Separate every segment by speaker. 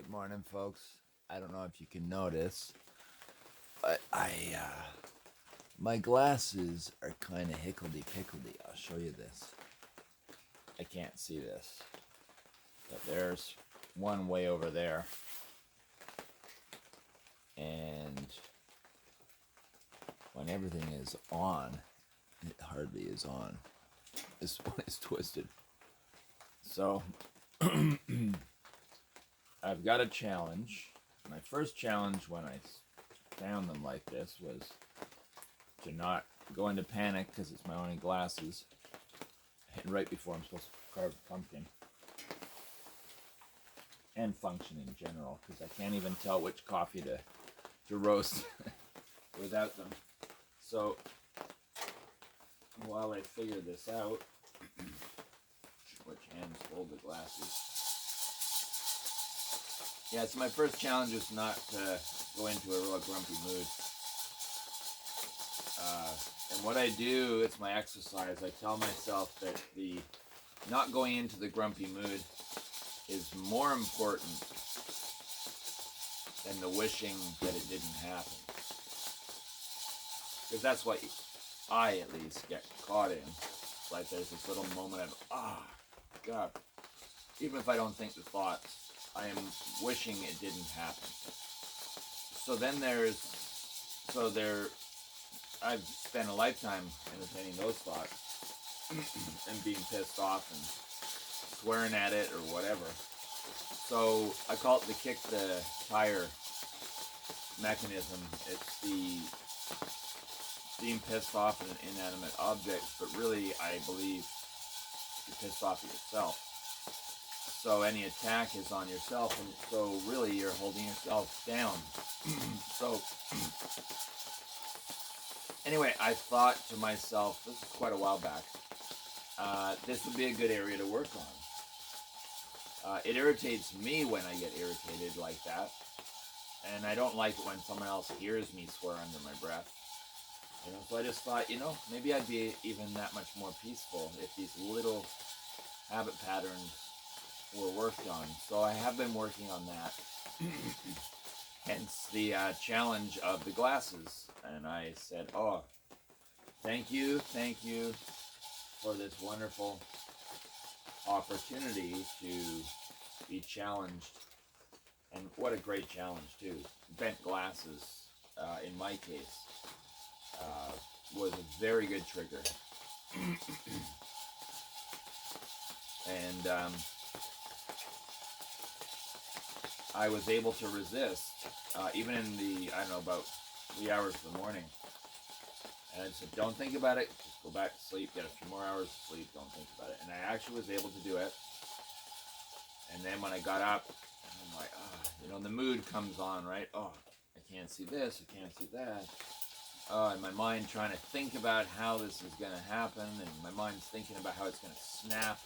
Speaker 1: Good morning, folks. I don't know if you can notice, but my glasses are kind of hickledy-pickledy. I'll show you this. I can't see this, but there's one way over there, and when everything is on, it hardly is on. This one is twisted. So I've got a challenge. My first challenge when I found them like this was to not go into panic because it's my only glasses, and right before I'm supposed to carve a pumpkin and function in general, because I can't even tell which coffee to roast without them. So while I figure this out, which hands hold the glasses? Yeah, so my first challenge is not to go into a real grumpy mood. And what I do, it's my exercise. I tell myself that the not going into the grumpy mood is more important than the wishing that it didn't happen. Because that's what I, at least, get caught in. It's like there's this little moment of, God. Even if I don't think the thoughts, I am wishing it didn't happen. So then I've spent a lifetime entertaining those thoughts and being pissed off and swearing at it or whatever. So I call it the kick the tire mechanism. It's the being pissed off at an inanimate object, but really I believe you're pissed off at yourself. So any attack is on yourself, and so really you're holding yourself down. So anyway, I thought to myself, this is quite a while back, this would be a good area to work on. It irritates me when I get irritated like that, and I don't like it when someone else hears me swear under my breath. So I just thought, maybe I'd be even that much more peaceful if these little habit patterns were worked on. So I have been working on that. Hence the challenge of the glasses. And I said, thank you for this wonderful opportunity to be challenged. And what a great challenge too. Bent glasses, in my case, was a very good trigger. And I was able to resist, even in the, about 3 hours of the morning. And I said, don't think about it, just go back to sleep, get a few more hours of sleep, don't think about it. And I actually was able to do it. And then when I got up, I'm like, the mood comes on, right? I can't see this, I can't see that. And my mind trying to think about how this is going to happen, and my mind's thinking about how it's going to snap,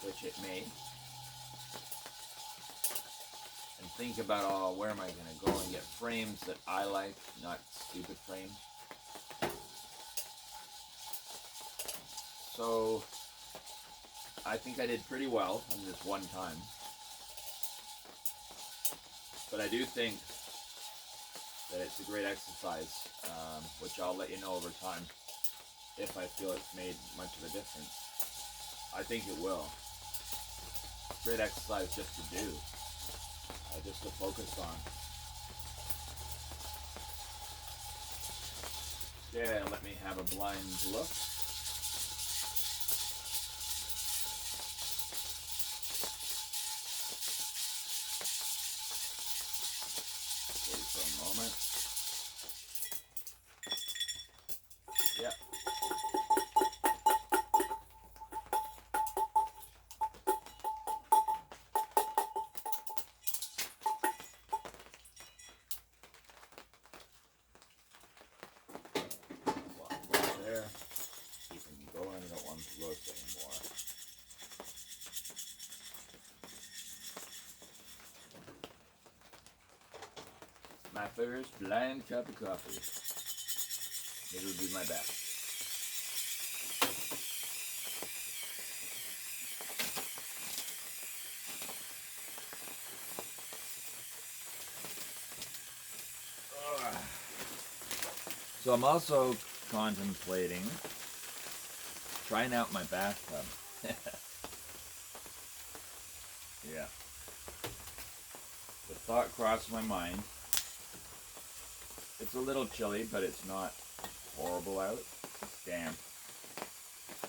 Speaker 1: which it may. And think about, where am I going to go and get frames that I like, not stupid frames. So I think I did pretty well on this one time. But I do think that it's a great exercise, which I'll let you know over time if I feel it's made much of a difference. I think it will. Great exercise just to do. Just to focus on. Yeah, let me have a blind look. Wait for a moment. Yep. There. Keep them going. I don't want them to roast anymore. My first blind cup of coffee. It would be my best. So I'm also contemplating trying out my bathtub. Yeah. The thought crossed my mind. It's a little chilly, but it's not horrible out. It's damp.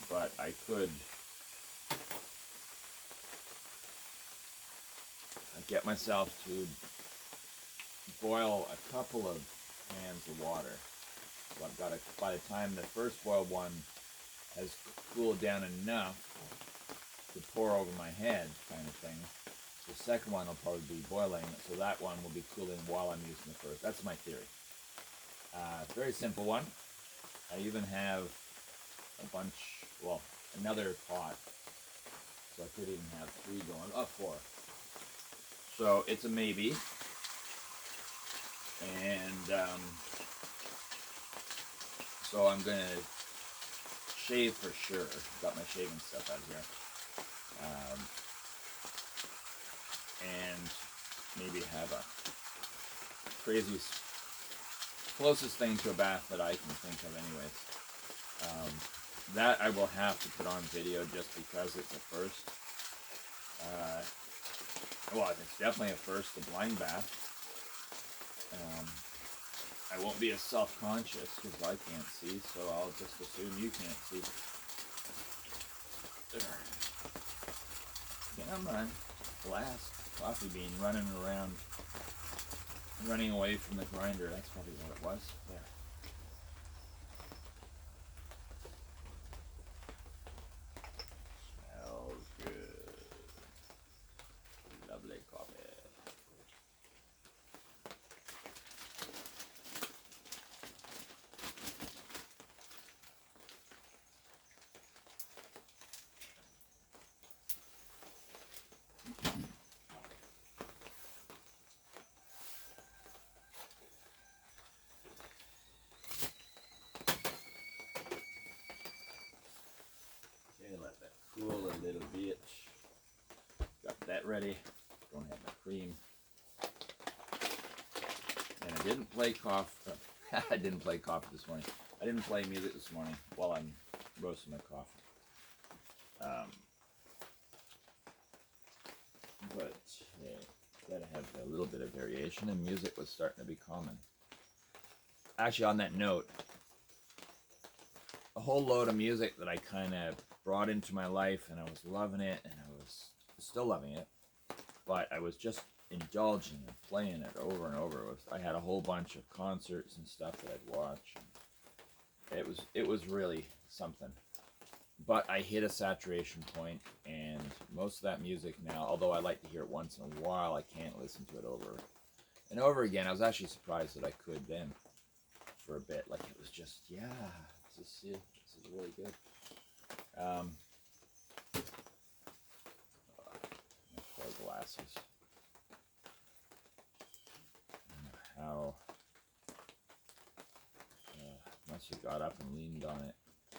Speaker 1: But I could get myself to boil a couple of pans of water. So I've got to, by the time the first boiled one has cooled down enough to pour over my head, kind of thing, the second one will probably be boiling, so that one will be cooling while I'm using the first. That's my theory. Very simple one. I even have a bunch, well, another pot, so I could even have 3 going, oh, 4. So it's a maybe, and so I'm gonna shave for sure. Got my shaving stuff out here, and maybe have a crazy closest thing to a bath that I can think of, anyways. That I will have to put on video just because it's a first. Well, it's definitely a first, the blind bath. I won't be as self-conscious because I can't see, so I'll just assume you can't see. There. Come on. Blast. Coffee bean running around. Running away from the grinder. That's probably what it was. There. Smells good. Lovely coffee. Let that cool a little bit. Got that ready. Don't have my cream. And I didn't play coffee. I didn't play coffee this morning. I didn't play music this morning while I'm roasting my coffee. But gotta have a little bit of variation, and music was starting to be common. Actually, on that note, a whole load of music that I kind of brought into my life, and I was loving it, and I was still loving it, but I was just indulging and playing it over and over. I had a whole bunch of concerts and stuff that I'd watch. It was really something. But I hit a saturation point, and most of that music now, although I like to hear it once in a while, I can't listen to it over and over again. I was actually surprised that I could then for a bit. Like, it was just, yeah, this is really good. My poor glasses. How must have got up and leaned on it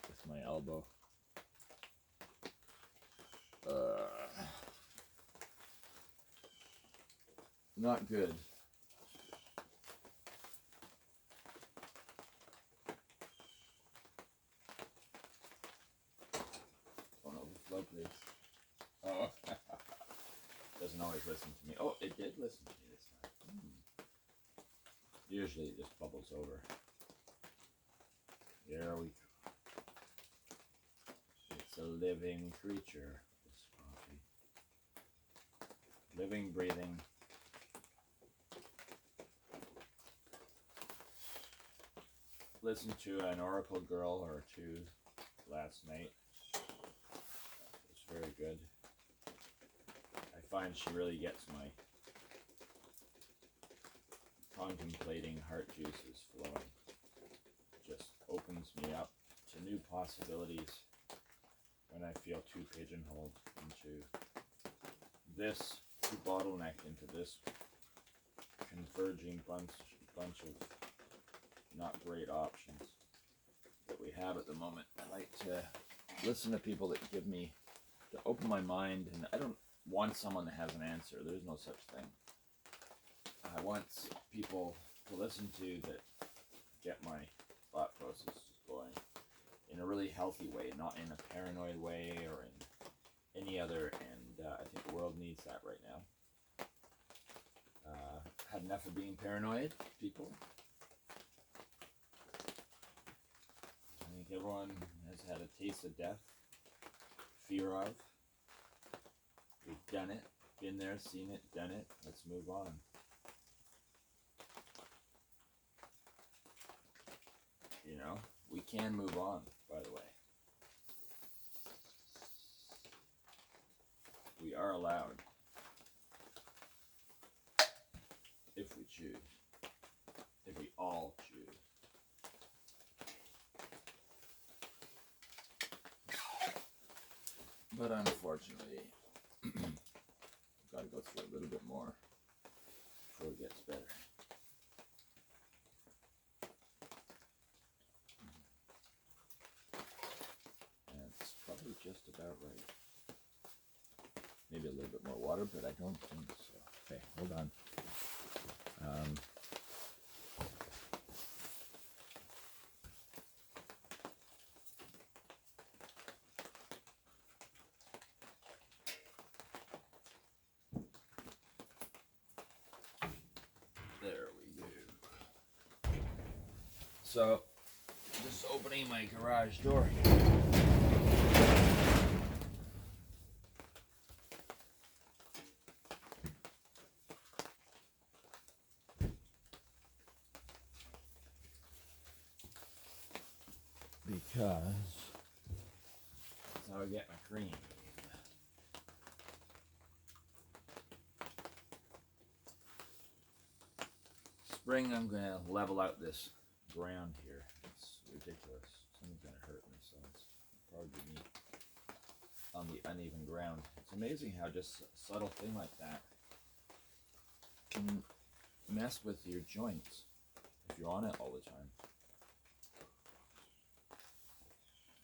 Speaker 1: with my elbow. Not good. Don't overflow, please. Oh, doesn't always listen to me. Oh, it did listen to me this time. Usually it just bubbles over. There we go. It's a living creature, this coffee. Living, breathing. Listened to an Oracle Girl or 2 last night. It was very good. I find she really gets my contemplating heart juices flowing. Just opens me up to new possibilities when I feel too pigeonholed into this, too bottlenecked into this converging bunch of not great options that we have at the moment. I like to listen to people that give me, to open my mind, and I don't want someone that has an answer. There's no such thing. I want people to listen to that get my thought process is going in a really healthy way, not in a paranoid way or in any other. And I think the world needs that right now. Had enough of being paranoid, people. I think everyone has had a taste of death, fear of. We've done it, been there, seen it, done it. Let's move on. You know, we can move on, by the way. We are allowed. If we choose. If we all choose. But unfortunately, we've got to go through a little bit more before it gets better. That's probably just about right. Maybe a little bit more water, but I don't think so. Okay, hold on. There we go. So, just opening my garage door here. Because that's how I get my cream. Spring, I'm going to level out this ground here. It's ridiculous. Something's going to hurt me, so it's probably me on the uneven ground. It's amazing how just a subtle thing like that can mess with your joints if you're on it all the time.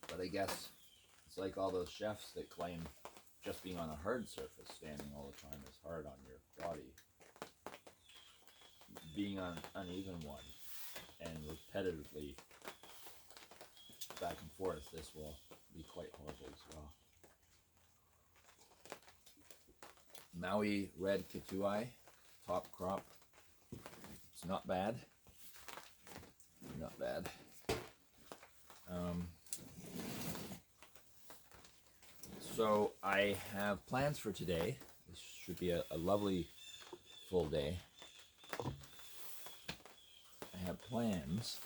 Speaker 1: But I guess it's like all those chefs that claim just being on a hard surface, standing all the time, is hard on your body. Being on an uneven one and repetitively back and forth, this will be quite horrible as well. Maui red kituai, top crop. It's not bad. Not bad. So I have plans for today. This should be a lovely full day. I have plans.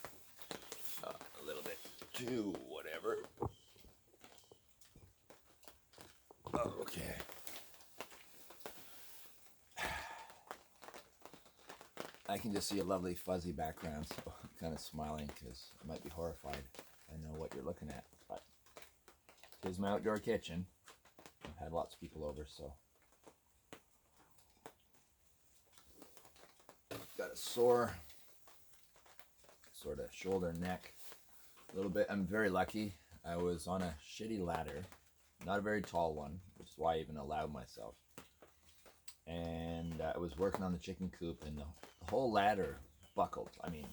Speaker 1: A little bit too, whatever. Oh, okay. I can just see a lovely fuzzy background, so I'm kind of smiling because I might be horrified. I know what you're looking at, but here's my outdoor kitchen. I've had lots of people over, so got a sore sort of shoulder, neck, a little bit. I'm very lucky. I was on a shitty ladder, not a very tall one, which is why I even allowed myself. And I was working on the chicken coop, and the whole ladder buckled. I mean,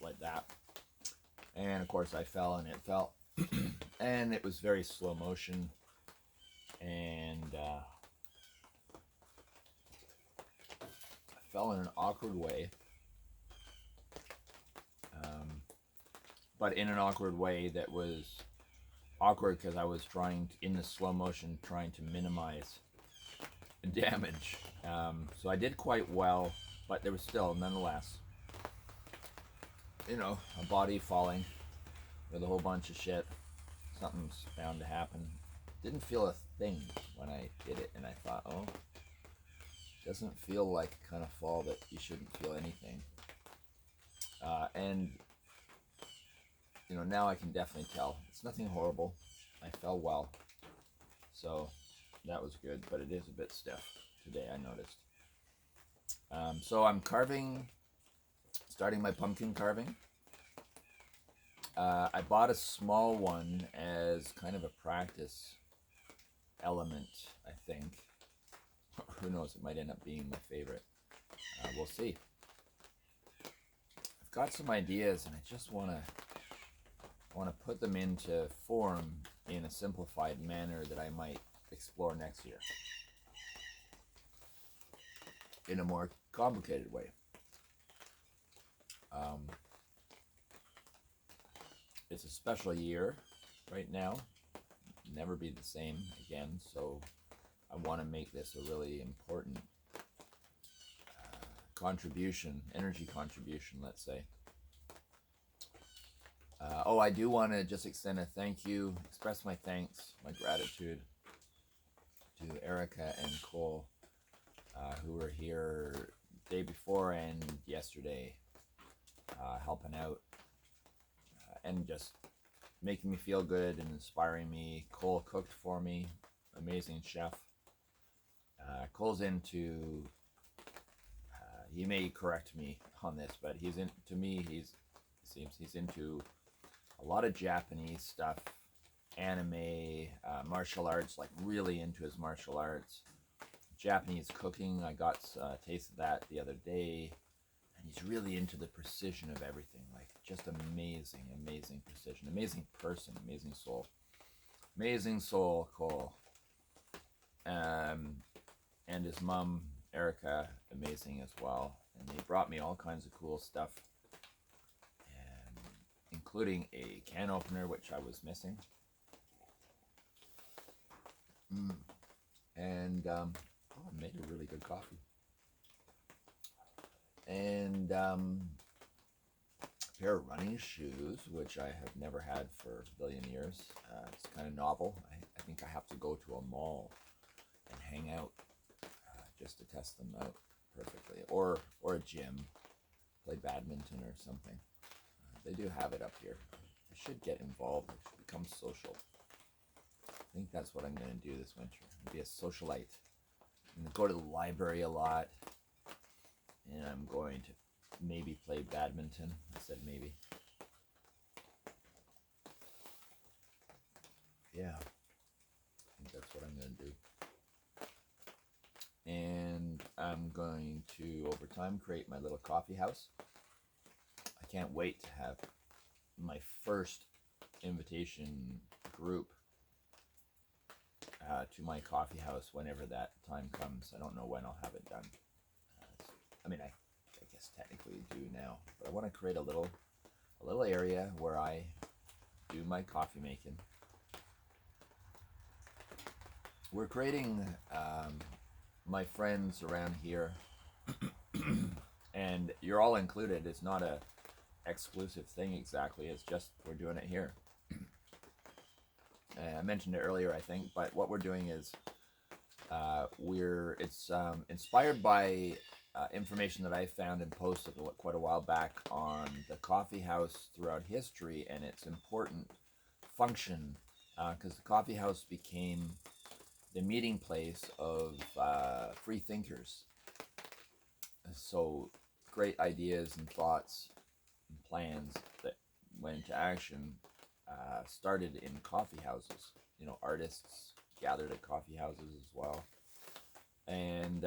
Speaker 1: like that. And of course I fell, and it fell. And it was very slow motion. And I fell in an awkward way. But in an awkward way that was awkward because I was trying to, in the slow motion, trying to minimize damage. So I did quite well, but there was still, nonetheless, you know, a body falling with a whole bunch of shit. Something's bound to happen. Didn't feel a thing when I did it, and I thought, oh, doesn't feel like a kind of fall that you shouldn't feel anything. And you know, now I can definitely tell it's nothing horrible. I fell well, so that was good. But it is a bit stiff today, I noticed. So I'm starting my pumpkin carving. I bought a small one as kind of a practice element, I think. Who knows, it might end up being my favorite. We'll see. I've got some ideas, and I just want to put them into form in a simplified manner that I might explore next year in a more complicated way. It's a special year right now. Never be the same again, so I want to make this a really important contribution, energy contribution, let's say. I do want to just extend a thank you, express my thanks, my gratitude to Erica and Cole, who were here day before and yesterday, helping out and just making me feel good and inspiring me. Cole cooked for me, amazing chef. Cole's into, he may correct me on this, but he's into a lot of Japanese stuff, anime, martial arts, like really into his martial arts. Japanese cooking, I got a taste of that the other day, and he's really into the precision of everything, like just amazing precision, amazing person, amazing soul, Cole. And his mom, Erica, amazing as well, and they brought me all kinds of cool stuff, including a can opener, which I was missing. And I made a really good coffee. And a pair of running shoes, which I have never had for a billion years. It's kind of novel. I think I have to go to a mall and hang out just to test them out perfectly, or a gym, play badminton or something. They do have it up here. I should get involved. I should become social. I think that's what I'm going to do this winter. Be a socialite. I'm going to go to the library a lot, and I'm going to maybe play badminton. I said maybe. Yeah, I think that's what I'm going to do. And I'm going to, over time, create my little coffee house. I can't wait to have my first invitation group to my coffee house whenever that time comes. I don't know when I'll have it done. I guess technically do now, but I want to create a little area where I do my coffee making. We're creating my friends around here, and you're all included. It's not a exclusive thing exactly. It's just we're doing it here. I mentioned it earlier, I think, but what we're doing is it's inspired by information that I found and posted quite a while back on the coffee house throughout history and its important function, because the coffee house became the meeting place of free thinkers. So great ideas and thoughts and plans that went into action started in coffee houses. Artists gathered at coffee houses as well. And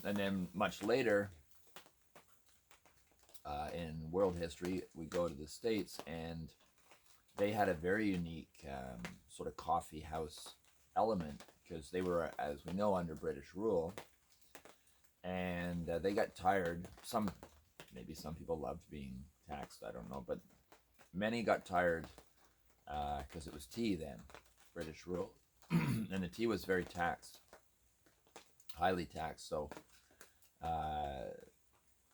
Speaker 1: and then much later in world history, we go to the States, and they had a very unique sort of coffee house element, because they were, as we know, under British rule, and they got tired. Maybe some people loved being taxed, I don't know, but many got tired because it was tea then, British rule, and the tea was very taxed, highly taxed. So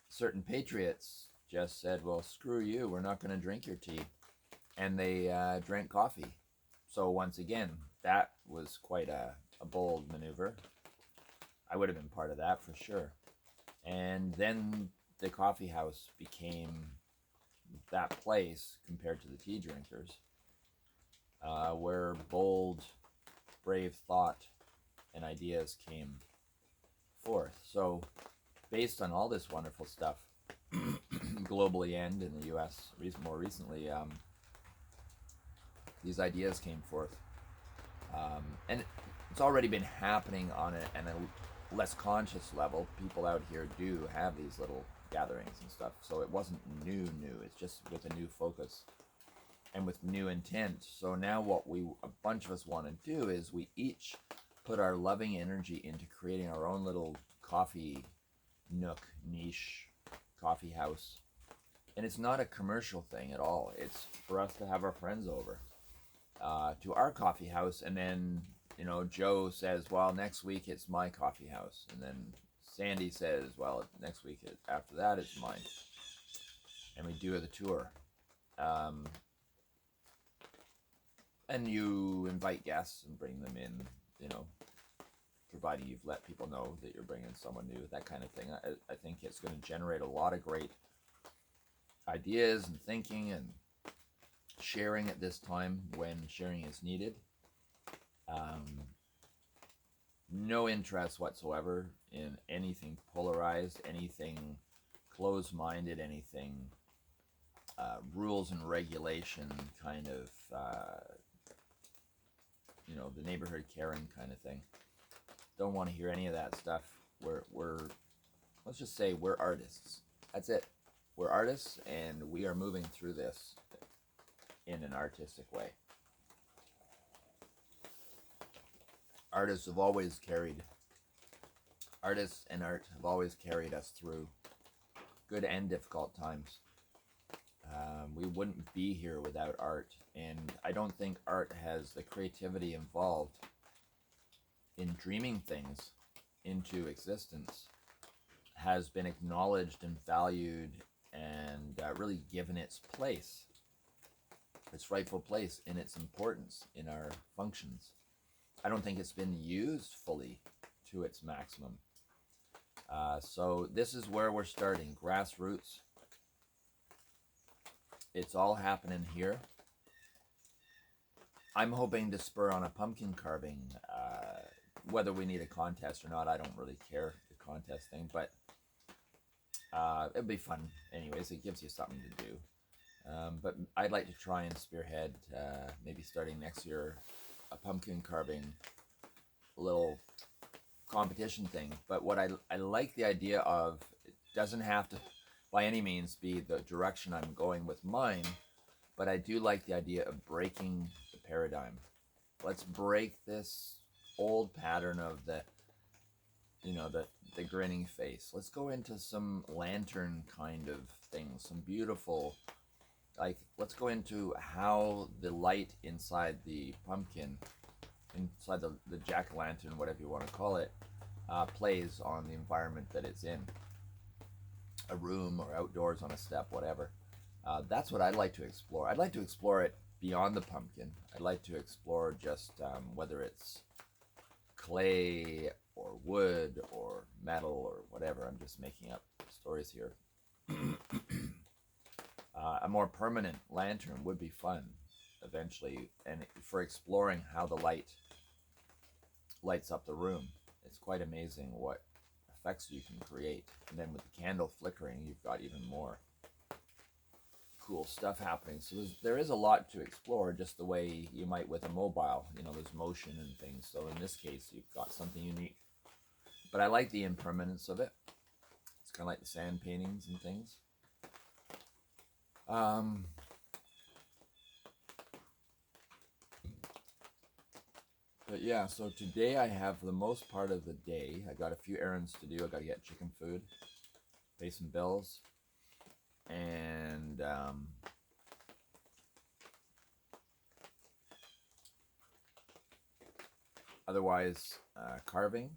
Speaker 1: certain patriots just said, well, screw you, we're not going to drink your tea, and they drank coffee. So once again, that was quite a bold maneuver. I would have been part of that for sure. And then the coffee house became that place, compared to the tea drinkers, where bold, brave thought and ideas came forth. So based on all this wonderful stuff, globally and in the US more recently, these ideas came forth. And it's already been happening on a less conscious level. People out here do have these little gatherings and stuff. So it wasn't new. It's just with a new focus and with new intent. So now what a bunch of us want to do is we each put our loving energy into creating our own little coffee nook, niche, coffee house. And it's not a commercial thing at all. It's for us to have our friends over to our coffee house. And then, you know, Joe says, well, next week it's my coffee house. And then Sandy says, well, next week after that it's mine. And we do the tour. And you invite guests and bring them in, you know, providing you've let people know that you're bringing someone new, that kind of thing. I think it's going to generate a lot of great ideas and thinking and sharing at this time when sharing is needed. No interest whatsoever in anything polarized, anything closed-minded, anything rules and regulation kind of, you know, the neighborhood Karen kind of thing. Don't want to hear any of that stuff. We're let's just say we're artists. That's it. We're artists, and we are moving through this in an artistic way. Artists and art have always carried us through good and difficult times. We wouldn't be here without art, and I don't think art has the creativity involved in dreaming things into existence has been acknowledged and valued and really given its place, its rightful place in its importance in our functions. I don't think it's been used fully to its maximum. So this is where we're starting, grassroots. It's all happening here. I'm hoping to spur on a pumpkin carving. Whether we need a contest or not, I don't really care, the contest thing, but it'd be fun anyways. It gives you something to do. But I'd like to try and spearhead, maybe starting next year, a pumpkin carving little competition thing. But what I like the idea of, it doesn't have to by any means be the direction I'm going with mine, but I do like the idea of breaking the paradigm. Let's break this old pattern of the, you know, the grinning face. Let's go into some lantern kind of things, some beautiful, like, let's go into how the light inside the pumpkin, inside the jack-o'-lantern, whatever you want to call it, plays on the environment that it's in. A room or outdoors on a step, whatever. That's what I'd like to explore. I'd like to explore it beyond the pumpkin. I'd like to explore just whether it's clay or wood or metal or whatever. I'm just making up stories here. A more permanent lantern would be fun eventually, and for exploring how the light lights up the room. It's quite amazing what effects you can create. And then with the candle flickering, you've got even more cool stuff happening. So there is a lot to explore, just the way you might with a mobile. You know, there's motion and things. So in this case, you've got something unique. But I like the impermanence of it. It's kind of like the sand paintings and things. But yeah, so today I have the most part of the day. I got a few errands to do. I got to get chicken food, pay some bills, and otherwise carving.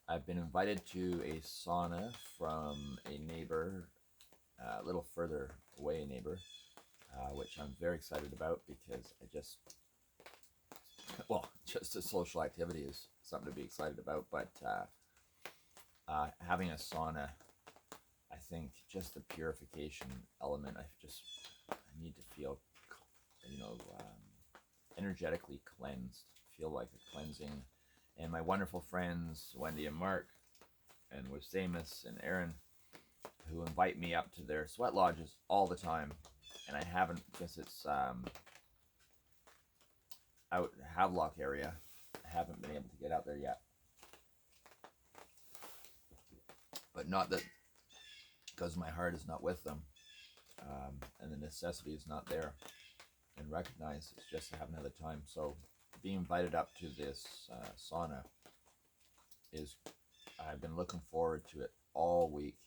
Speaker 1: I've been invited to a sauna from a neighbor, a little further away neighbor, which I'm very excited about because I just, well, just a social activity is something to be excited about, but having a sauna, I think just the purification element, I need to feel, you know, energetically cleansed, feel like a cleansing. And my wonderful friends, Wendy and Mark, and with Samus and Aaron, who invite me up to their sweat lodges all the time, and I haven't, because it's out Havelock area, I haven't been able to get out there yet. But not that because my heart is not with them, and the necessity is not there, and recognize it's just I haven't had the time. So being invited up to this sauna is, I've been looking forward to it all week,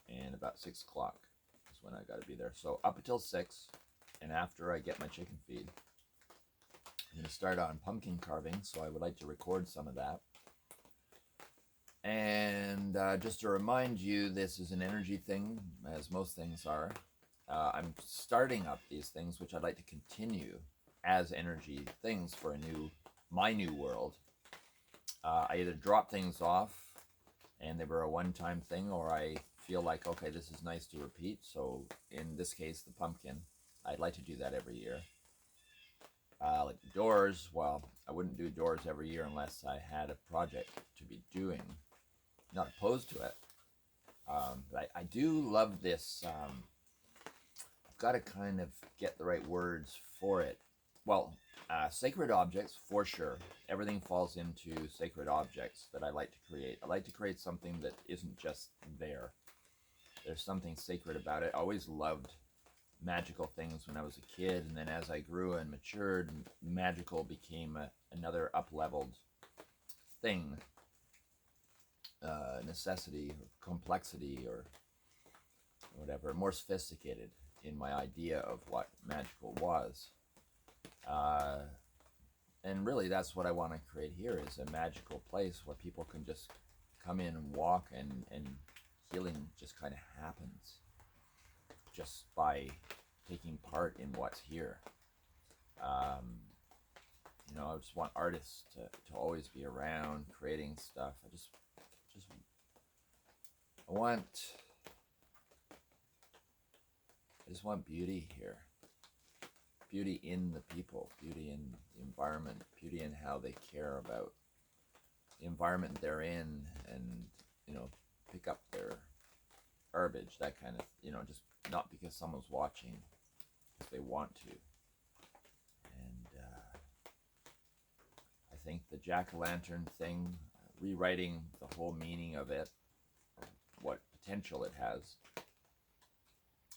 Speaker 1: and about 6 o'clock is when I got to be there. So up until 6, and after I get my chicken feed, I'm going to start on pumpkin carving, so I would like to record some of that. And just to remind you, this is an energy thing, as most things are. I'm starting up these things, which I'd like to continue as energy things for my new world. I either drop things off and they were a one-time thing, or I feel like, okay, this is nice to repeat. So in this case, the pumpkin, I'd like to do that every year. Like the doors, well, I wouldn't do doors every year unless I had a project to be doing. Not opposed to it. But I do love this. I've got to kind of get the right words for it. Well, sacred objects, for sure. Everything falls into sacred objects that I like to create. I like to create something that isn't just there. There's something sacred about it. I always loved magical things when I was a kid, and then as I grew and matured, magical became another up-leveled thing, necessity, or complexity, or whatever, more sophisticated in my idea of what magical was. And really that's what I want to create here, is a magical place where people can just come in and walk, and healing just kind of happens just by taking part in what's here. You know, I just want artists to always be around creating stuff. I just want beauty here. Beauty in the people, beauty in the environment, beauty in how they care about the environment they're in, and, you know, pick up their garbage, that kind of, you know, just not because someone's watching, because they want to. And I think the jack-o'-lantern thing, rewriting the whole meaning of it, what potential it has,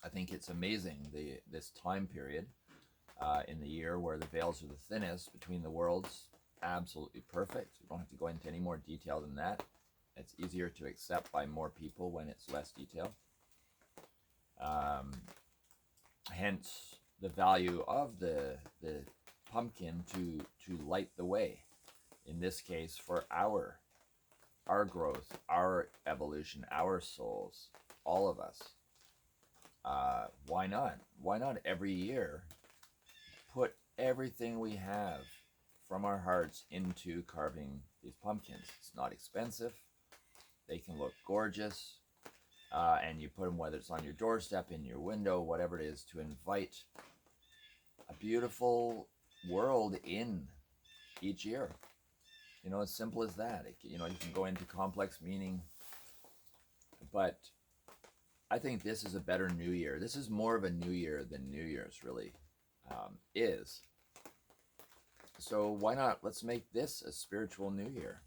Speaker 1: I think it's amazing, this time period in the year where the veils are the thinnest between the worlds. Absolutely perfect. We don't have to go into any more detail than that. It's easier to accept by more people when it's less detail. Hence the value of the pumpkin to light the way, in this case for our growth, our evolution, our souls, all of us. Why not? Why not every year put everything we have from our hearts into carving these pumpkins? It's not expensive. They can look gorgeous. And you put them, whether it's on your doorstep, in your window, whatever it is, to invite a beautiful world in each year. You know, as simple as that. You know, you can go into complex meaning, but I think this is a better New Year. This is more of a New Year than New Year's really is. So why not? Let's make this a spiritual New Year.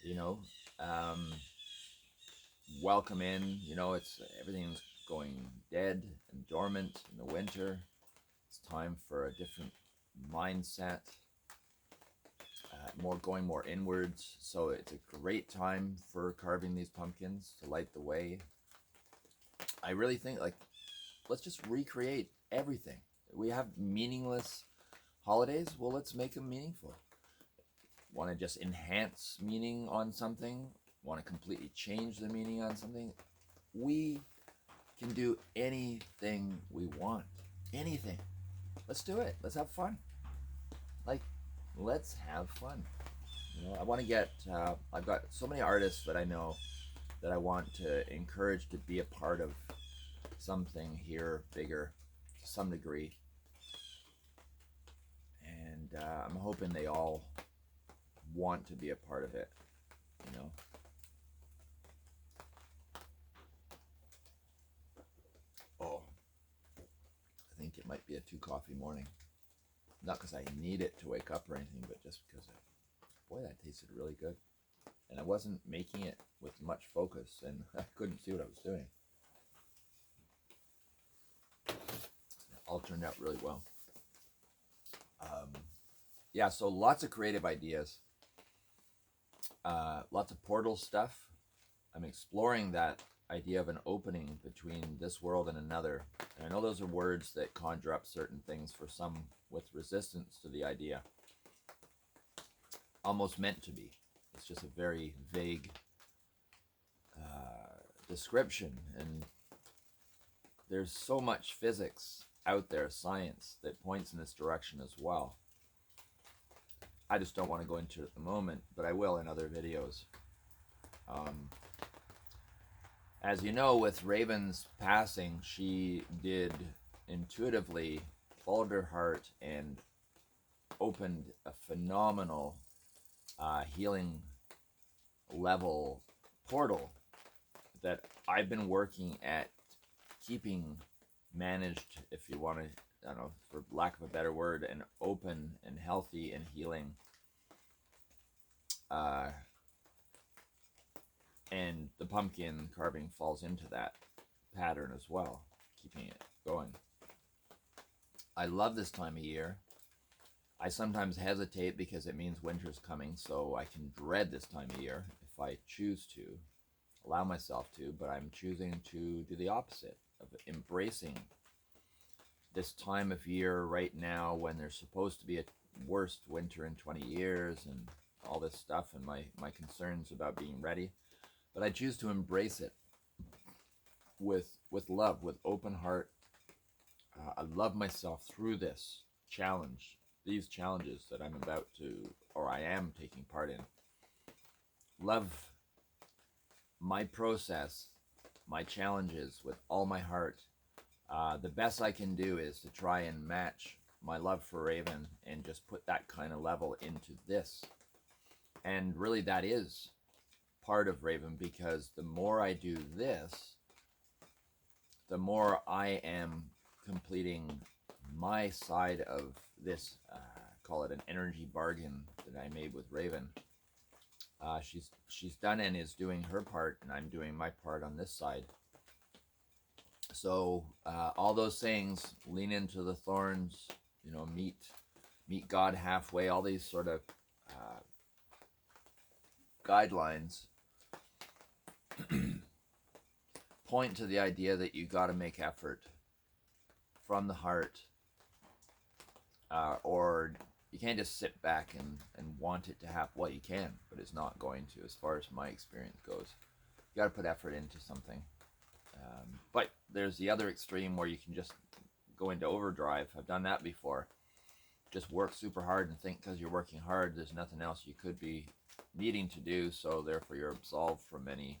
Speaker 1: You know, welcome in. You know, everything's going dead and dormant in the winter. It's time for a different mindset. Going more inwards. So it's a great time for carving these pumpkins to light the way. I really think, like, let's just recreate everything. We have meaningless holidays. Well, let's make them meaningful. Want to just enhance meaning on something? Want to completely change the meaning on something? We can do anything we want. Anything. Let's do it. Let's have fun. Like, let's have fun. You know, I want to get, I've got so many artists that I know that I want to encourage to be a part of something here bigger to some degree. And I'm hoping they all want to be a part of it, you know. Oh, I think it might be a 2 coffee morning. Not because I need it to wake up or anything, but just because, boy, that tasted really good. And I wasn't making it with much focus, and I couldn't see what I was doing. all turned out really well. Yeah, so lots of creative ideas, lots of portal stuff. I'm exploring that idea of an opening between this world and another. And I know those are words that conjure up certain things for some with resistance to the idea. Almost meant to be. It's just a very vague description, and there's so much physics out there, science, that points in this direction as well. I just don't want to go into it at the moment, but I will in other videos. As you know, with Raven's passing, she did intuitively followed her heart and opened a phenomenal healing level portal that I've been working at keeping managed, if you want to, I don't know, for lack of a better word, and open and healthy and healing. And the pumpkin carving falls into that pattern as well, keeping it going. I love this time of year. I sometimes hesitate because it means winter's coming, so I can dread this time of year if I choose to, allow myself to, but I'm choosing to do the opposite of embracing this time of year right now when there's supposed to be a worst winter in 20 years and all this stuff and my concerns about being ready. But I choose to embrace it with love, with open heart. I love myself through this challenge, these challenges that I'm about to, or I am taking part in. Love my process, my challenges with all my heart. The best I can do is to try and match my love for Raven and just put that kind of level into this. And really that is part of Raven, because the more I do this, the more I am completing my side of this, call it an energy bargain that I made with Raven. She's done and is doing her part, and I'm doing my part on this side. So all those sayings, lean into the thorns, you know, meet God halfway, all these sort of guidelines point to the idea that you got to make effort from the heart, or you can't just sit back and want it to happen. Well, you can, but it's not going to, as far as my experience goes. You got to put effort into something. But there's the other extreme where you can just go into overdrive. I've done that before. Just work super hard and think because you're working hard, there's nothing else you could be needing to do, so therefore you're absolved from any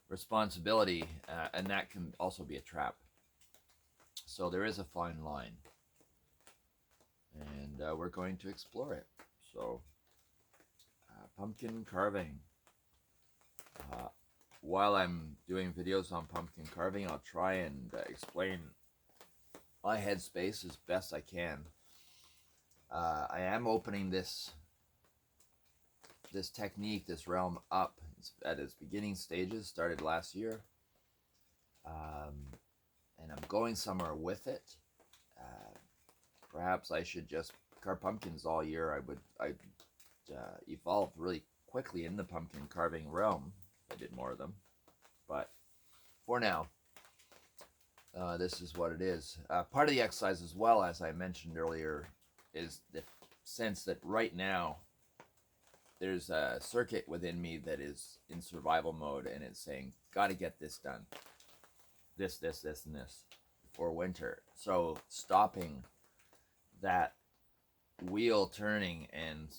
Speaker 1: responsibility, and that can also be a trap. So there is a fine line, and we're going to explore it. So pumpkin carving. While I'm doing videos on pumpkin carving, I'll try and explain my headspace as best I can. I am opening this technique, this realm up. It's at its beginning stages, started last year. And I'm going somewhere with it. Perhaps I should just carve pumpkins all year. I'd evolve really quickly in the pumpkin carving realm. I did more of them. But for now, this is what it is. Part of the exercise as well, as I mentioned earlier, is the sense that right now there's a circuit within me that is in survival mode, and it's saying, got to get this done. This, and this for winter. So stopping that wheel turning and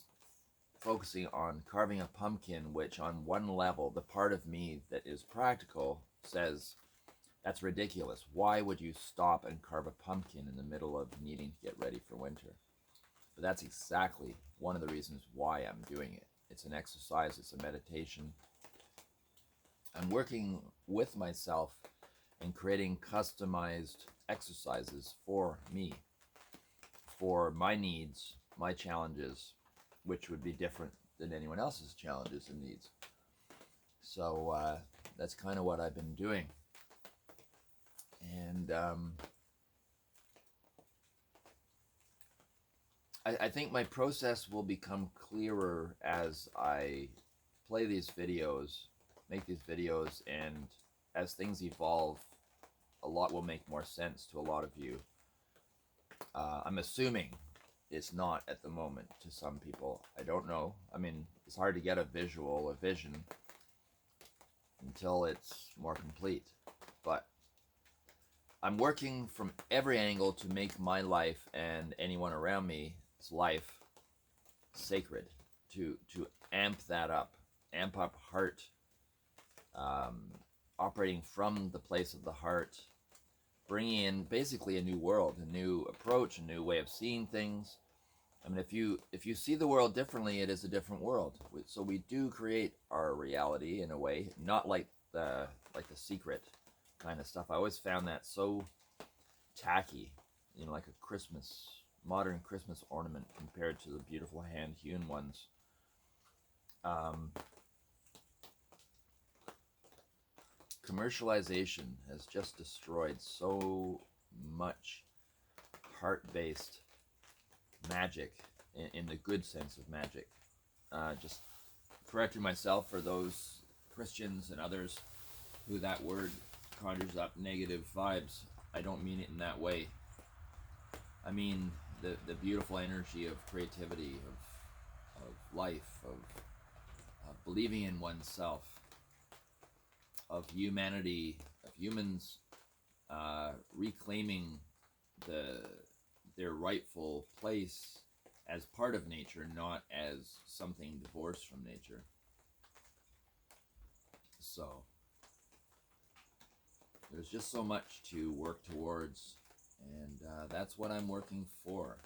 Speaker 1: focusing on carving a pumpkin, which on one level, the part of me that is practical says, that's ridiculous. Why would you stop and carve a pumpkin in the middle of needing to get ready for winter? But that's exactly one of the reasons why I'm doing it. It's an exercise, it's a meditation. I'm working with myself and creating customized exercises for me, for my needs, my challenges, which would be different than anyone else's challenges and needs. So that's kind of what I've been doing. And I think my process will become clearer as I play these videos, make these videos, and as things evolve, a lot will make more sense to a lot of you. I'm assuming it's not at the moment to some people. I don't know. I mean, it's hard to get a visual, a vision, until it's more complete. But I'm working from every angle to make my life and anyone around me's life sacred, to amp that up, amp up heart, operating from the place of the heart, bringing in basically a new world, a new approach, a new way of seeing things. I mean, if you see the world differently, it is a different world. So we do create our reality in a way, not like the Secret kind of stuff. I always found that so tacky, like a modern Christmas ornament compared to the beautiful hand-hewn ones. Commercialization has just destroyed so much heart-based magic, in the good sense of magic. Just correcting myself for those Christians and others who that word conjures up negative vibes. I don't mean it in that way. I mean the beautiful energy of creativity, of life, of believing in oneself, of humanity, of humans reclaiming their rightful place as part of nature, not as something divorced from nature. So there's just so much to work towards, and that's what I'm working for.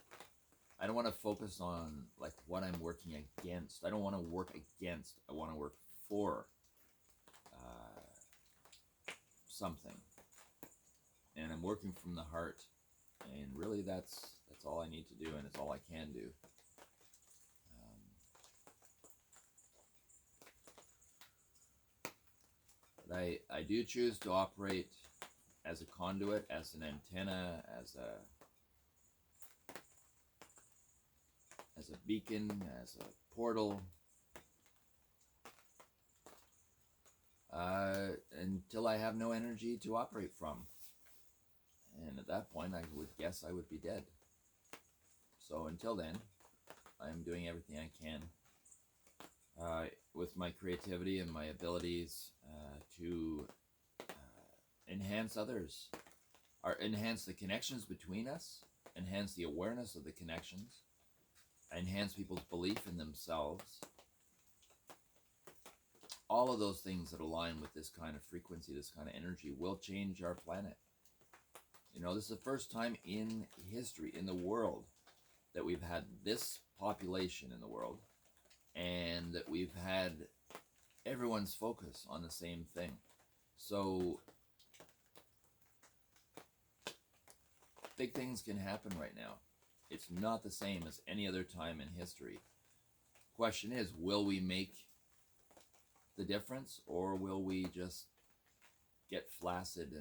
Speaker 1: I don't want to focus on like what I'm working against. I don't want to work against. I want to work for something, and I'm working from the heart. And really, that's all I need to do, and it's all I can do. But I do choose to operate as a conduit, as an antenna, as a beacon, as a portal, until I have no energy to operate from. And at that point, I would guess I would be dead. So until then, I'm doing everything I can with my creativity and my abilities to enhance others, or enhance the connections between us, enhance the awareness of the connections, enhance people's belief in themselves. All of those things that align with this kind of frequency, this kind of energy, will change our planet. This is the first time in history, in the world, that we've had this population in the world, and that we've had everyone's focus on the same thing. So big things can happen right now. It's not the same as any other time in history. Question is, will we make the difference, or will we just get flaccid and